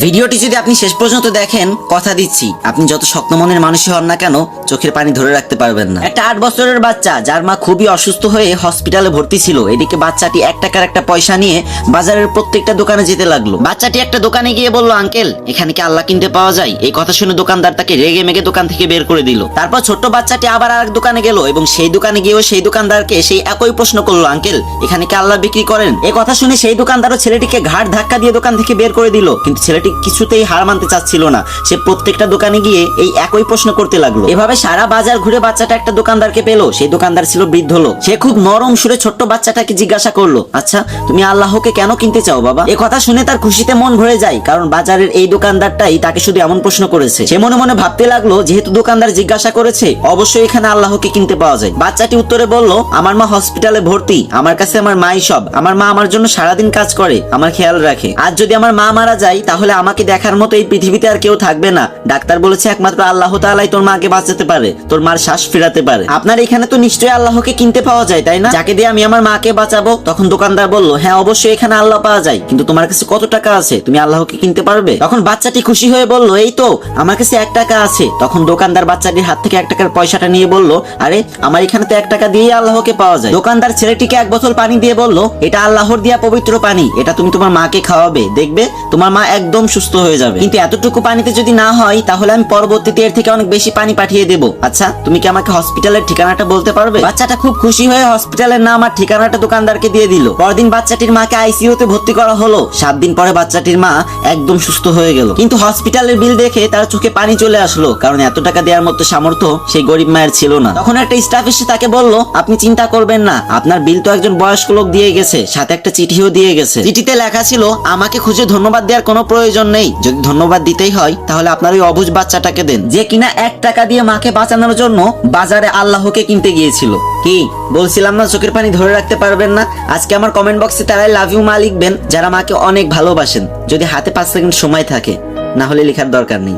ভিডিওটি যদি আপনি শেষ পর্যন্ত দেখেন, কথা দিচ্ছি আপনি যত শক্ত মনের মানুষই হন না কেন, চোখের পানি ধরে রাখতে পারবেন না। একটা 8 বছরের বাচ্চা যার মা খুবই অসুস্থ হয়ে হসপিটালে ভর্তি ছিল, এদিকে বাচ্চাটি 1 টাকার একটা পয়সা নিয়ে বাজারের প্রত্যেকটা দোকানে যেতে লাগলো। বাচ্চাটি একটা দোকানে গিয়ে বলল, আঙ্কেল এখানে কি আল্লাহ কিনতে পাওয়া যায়? এই কথা শুনে দোকানদার তাকে রেগে মেগে দোকান থেকে বের করে দিল। তারপর ছোট্ট বাচ্চাটি আবার আরেক দোকানে গেল এবং সেই দোকানে গিয়েও সেই দোকানদারকে সেই একই প্রশ্ন করলো, আঙ্কেল এখানে কি আল্লাহ বিক্রি করেন? এই কথা শুনে সেই দোকানদারও ছেলেটিকে ঘাড় ধাক্কা দিয়ে দোকান থেকে বের করে দিল। কিন্তু ছেলেটি কিছুতেই হার মানতে চাচ্ছিল না, সে প্রত্যেকটা দোকানে গিয়ে এই একই প্রশ্ন করতে লাগলো। এভাবে সারা বাজার ঘুরে বাচ্চাটা একটা দোকানদারকে পেলো। সেই দোকানদার ছিল বৃদ্ধ লোক। সে খুব নরম সুরে ছোট্ট বাচ্চাটাকে জিজ্ঞাসা করলো, আচ্ছা তুমি আল্লাহকে কেন কিনতে চাও বাবা? এই কথা শুনে তার খুশিতে মন ভরে যায়, কারণ বাজারের এই দোকানদারটাই তাকে শুধু এমন প্রশ্ন করেছে। সে মনে মনে ভাবতে লাগলো, যেহেতু দোকানদার জিজ্ঞাসা করেছে, অবশ্যই এখানে আল্লাহকে কিনতে পাওয়া যায়। বাচ্চাটি উত্তরে বলল, আমার মা হসপিটালে ভর্তি, আমার কাছে আমার মাই সব। আমার মা আমার জন্য সারাদিন কাজ করে, আমার খেয়াল রাখে। আজ যদি আমার মা মারা যায় তাহলে আমাকে দেখার মতো এই পৃথিবীতে আর কেউ থাকবে না। ডাক্তার বলেছে একমাত্র আল্লাহ তাআলাই তোর মাকে বাঁচাতে পারে, তোর মার শ্বাস ফেরাতে পারে। আপনার এখানে তো নিশ্চয়ই আল্লাহকে কিনতে পাওয়া যায়, তাই না? যাকে দিয়ে আমি আমার মাকে বাঁচাবো। তখন দোকানদার বলল, হ্যাঁ অবশ্যই এখানে আল্লাহ পাওয়া যায়, কিন্তু তোমার কাছে কত টাকা আছে? তুমি আল্লাহকে কিনতে পারবে? তখন বাচ্চাটি খুশি হয়ে বলল, এই তো আমার কাছে 1 টাকা আছে। তখন দোকানদার বাচ্চাটির হাত থেকে 1 টাকার পয়সাটা নিয়ে বলল, আরে আমার এখানে তো 1 টাকা দিয়েই আল্লাহকে পাওয়া যায়। দোকানদার ছেলেটিকে 1 বোতল পানি দিয়ে বলল, এটা আল্লাহর দেয়া পবিত্র পানি, এটা তুমি তোমার মাকে খাওয়াবে, দেখবে তোমার মা একদম সুস্থ হয়ে যাবে। কিন্তু এতটুকু পানিতে যদি না হয় তাহলে আমি পরবর্তীতে এর থেকে অনেক বেশি পানি পাঠিয়ে দেব। আচ্ছা তুমি কি আমাকে হসপিটালের ঠিকানাটা বলতে পারবে? বাচ্চাটা খুব খুশি হয়ে হসপিটালের নাম আর ঠিকানাটা দোকানদারকে দিয়ে দিল। পরদিন বাচ্চাটির মাকে আইসিইউতে ভর্তি করা হলো। 7 দিন পরে বাচ্চাটির মা একদম সুস্থ হয়ে গেল। কিন্তু হসপিটালের বিল দেখে তার চোখে পানি চলে আসলো, কারণ এত টাকা দেওয়ার মতো সামর্থ্য সেই গরিব মায়ের ছিল না। তখন একটা স্টাফ এসে তাকে বলল, আপনি চিন্তা করবেন না, আপনার বিল তো একজন বয়স্ক লোক দিয়ে গেছে, সাথে একটা চিঠিও দিয়ে গেছে। চিঠিতে লেখা ছিল, আমাকে খুঁজে ধন্যবাদ দেওয়ার কোনো প্রয়োজন নেই, যদি ধন্যবাদ দিতেই হয় তাহলে আপনার ওই অবুঝ বাচ্চাটাকে দেন, যে কিনা 1 টাকা দিয়ে মাকে বাঁচানোর জন্য বাজারে আল্লাহকে কিনতে গিয়েছিল। কি বলছিলাম না চোখের পানি ধরে রাখতে পারবেন না? আজকে আমার কমেন্ট বক্সে তারাই লাভ ইউ মা লিখবেন যারা মাকে অনেক ভালোবাসেন, যদি হাতে 5 সেকেন্ড সময় থাকে, না হলে লেখার দরকার নেই।